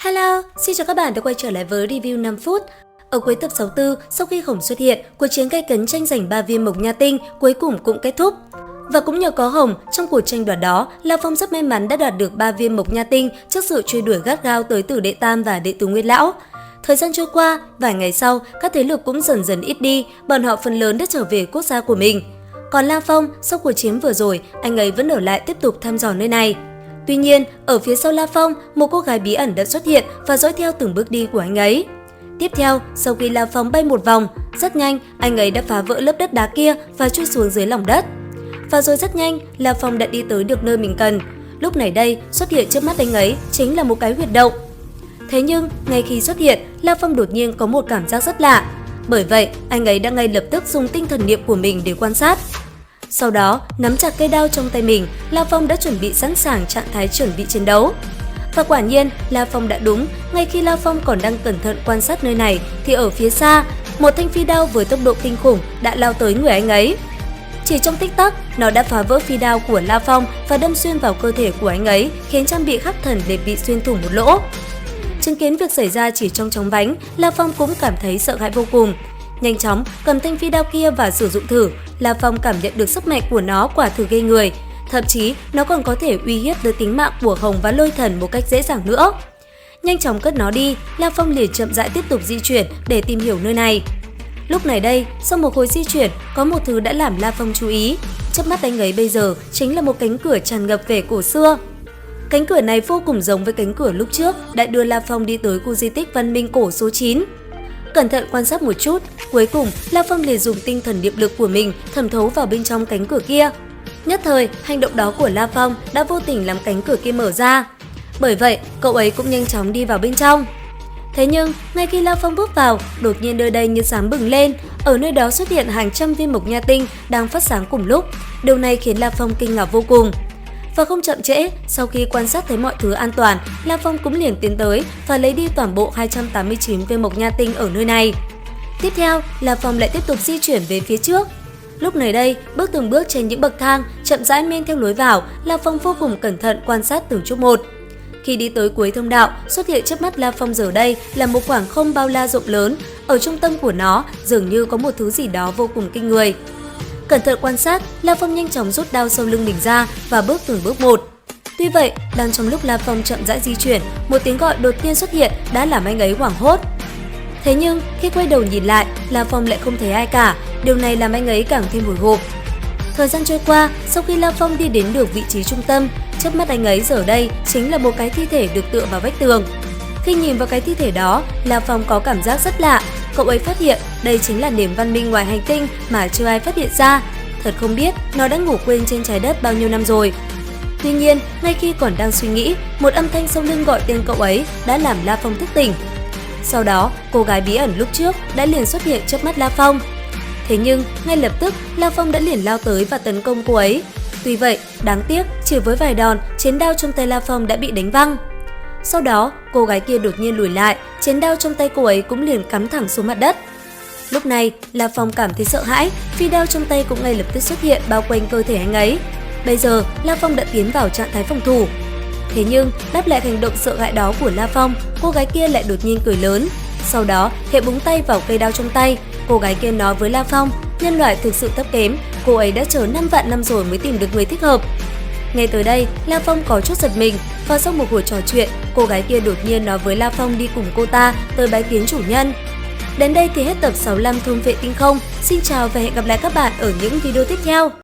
Hello, xin chào các bạn đã quay trở lại với review 5 phút. Ở cuối tập 64, sau khi Hồng xuất hiện, cuộc chiến gay cấn tranh giành 3 viên mộc nha tinh cuối cùng cũng kết thúc. Và cũng nhờ có Hồng, trong cuộc tranh đoạt đó, La Phong rất may mắn đã đoạt được 3 viên mộc nha tinh trước sự truy đuổi gắt gao tới từ Đệ Tam và Đệ Tứ Nguyên Lão. Thời gian trôi qua, vài ngày sau, các thế lực cũng dần dần ít đi, bọn họ phần lớn đã trở về quốc gia của mình. Còn La Phong, sau cuộc chiến vừa rồi, anh ấy vẫn ở lại tiếp tục thăm dò nơi này. Tuy nhiên, ở phía sau La Phong, một cô gái bí ẩn đã xuất hiện và dõi theo từng bước đi của anh ấy. Tiếp theo, sau khi La Phong bay một vòng, rất nhanh, anh ấy đã phá vỡ lớp đất đá kia và chui xuống dưới lòng đất. Và rồi rất nhanh, La Phong đã đi tới được nơi mình cần. Lúc này đây, xuất hiện trước mắt anh ấy chính là một cái huyệt động. Thế nhưng, ngay khi xuất hiện, La Phong đột nhiên có một cảm giác rất lạ. Bởi vậy, anh ấy đã ngay lập tức dùng tinh thần niệm của mình để quan sát. Sau đó, nắm chặt cây đao trong tay mình, La Phong đã chuẩn bị sẵn sàng trạng thái chuẩn bị chiến đấu. Và quả nhiên, La Phong đã đúng, ngay khi La Phong còn đang cẩn thận quan sát nơi này, thì ở phía xa, một thanh phi đao với tốc độ kinh khủng đã lao tới người anh ấy. Chỉ trong tích tắc, nó đã phá vỡ phi đao của La Phong và đâm xuyên vào cơ thể của anh ấy, khiến trang bị khắc thần để bị xuyên thủng một lỗ. Chứng kiến việc xảy ra chỉ trong chóng vánh, La Phong cũng cảm thấy sợ hãi vô cùng. Nhanh chóng cầm thanh phi đao kia và sử dụng thử, La Phong cảm nhận được sức mạnh của nó quả thực ghê người. Thậm chí, nó còn có thể uy hiếp tới tính mạng của Hồng và Lôi Thần một cách dễ dàng nữa. Nhanh chóng cất nó đi, La Phong liền chậm rãi tiếp tục di chuyển để tìm hiểu nơi này. Lúc này đây, sau một hồi di chuyển, có một thứ đã làm La Phong chú ý. Trước mắt anh ấy bây giờ chính là một cánh cửa tràn ngập vẻ cổ xưa. Cánh cửa này vô cùng giống với cánh cửa lúc trước đã đưa La Phong đi tới khu di tích văn minh cổ số 9. Cẩn thận quan sát một chút, cuối cùng La Phong liền dùng tinh thần niệm lực của mình thẩm thấu vào bên trong cánh cửa kia. Nhất thời, hành động đó của La Phong đã vô tình làm cánh cửa kia mở ra. Bởi vậy, cậu ấy cũng nhanh chóng đi vào bên trong. Thế nhưng, ngay khi La Phong bước vào, đột nhiên nơi đây như sáng bừng lên. Ở nơi đó xuất hiện hàng trăm viên mộc nha tinh đang phát sáng cùng lúc. Điều này khiến La Phong kinh ngạc vô cùng. Và không chậm trễ, sau khi quan sát thấy mọi thứ an toàn, La Phong cũng liền tiến tới và lấy đi toàn bộ 289 viên mộc nha tinh ở nơi này. Tiếp theo, La Phong lại tiếp tục di chuyển về phía trước. Lúc này đây, bước từng bước trên những bậc thang, chậm rãi men theo lối vào, La Phong vô cùng cẩn thận quan sát từng chút một. Khi đi tới cuối thông đạo, xuất hiện trước mắt La Phong giờ đây là một khoảng không bao la rộng lớn. Ở trung tâm của nó dường như có một thứ gì đó vô cùng kinh người. Cẩn thận quan sát, La Phong nhanh chóng rút đao sau lưng mình ra và bước từng bước một. Tuy vậy, đang trong lúc La Phong chậm rãi di chuyển, một tiếng gọi đột nhiên xuất hiện đã làm anh ấy hoảng hốt. Thế nhưng, khi quay đầu nhìn lại, La Phong lại không thấy ai cả, điều này làm anh ấy càng thêm hồi hộp. Thời gian trôi qua, sau khi La Phong đi đến được vị trí trung tâm, trước mắt anh ấy giờ đây chính là một cái thi thể được tựa vào vách tường. Khi nhìn vào cái thi thể đó, La Phong có cảm giác rất lạ. Cậu ấy phát hiện đây chính là nền văn minh ngoài hành tinh mà chưa ai phát hiện ra. Thật không biết nó đã ngủ quên trên trái đất bao nhiêu năm rồi. Tuy nhiên, ngay khi còn đang suy nghĩ, một âm thanh sau lưng gọi tên cậu ấy đã làm La Phong thức tỉnh. Sau đó, cô gái bí ẩn lúc trước đã liền xuất hiện trước mắt La Phong. Thế nhưng, ngay lập tức, La Phong đã liền lao tới và tấn công cô ấy. Tuy vậy, đáng tiếc, chỉ với vài đòn, chiến đao trong tay La Phong đã bị đánh văng. Sau đó, cô gái kia đột nhiên lùi lại, chiến đao trong tay cô ấy cũng liền cắm thẳng xuống mặt đất. Lúc này, La Phong cảm thấy sợ hãi, phi đao trong tay cũng ngay lập tức xuất hiện bao quanh cơ thể anh ấy. Bây giờ, La Phong đã tiến vào trạng thái phòng thủ. Thế nhưng, đáp lại hành động sợ hãi đó của La Phong, cô gái kia lại đột nhiên cười lớn. Sau đó, hệ búng tay vào cây đao trong tay, cô gái kia nói với La Phong, nhân loại thực sự thấp kém, cô ấy đã chờ 5 vạn năm rồi mới tìm được người thích hợp. Ngay tới đây, La Phong có chút giật mình, và sau một buổi trò chuyện, cô gái kia đột nhiên nói với La Phong đi cùng cô ta tới bái kiến chủ nhân. Đến đây thì hết tập 65 Thôn Vệ Tinh Không. Xin chào và hẹn gặp lại các bạn ở những video tiếp theo.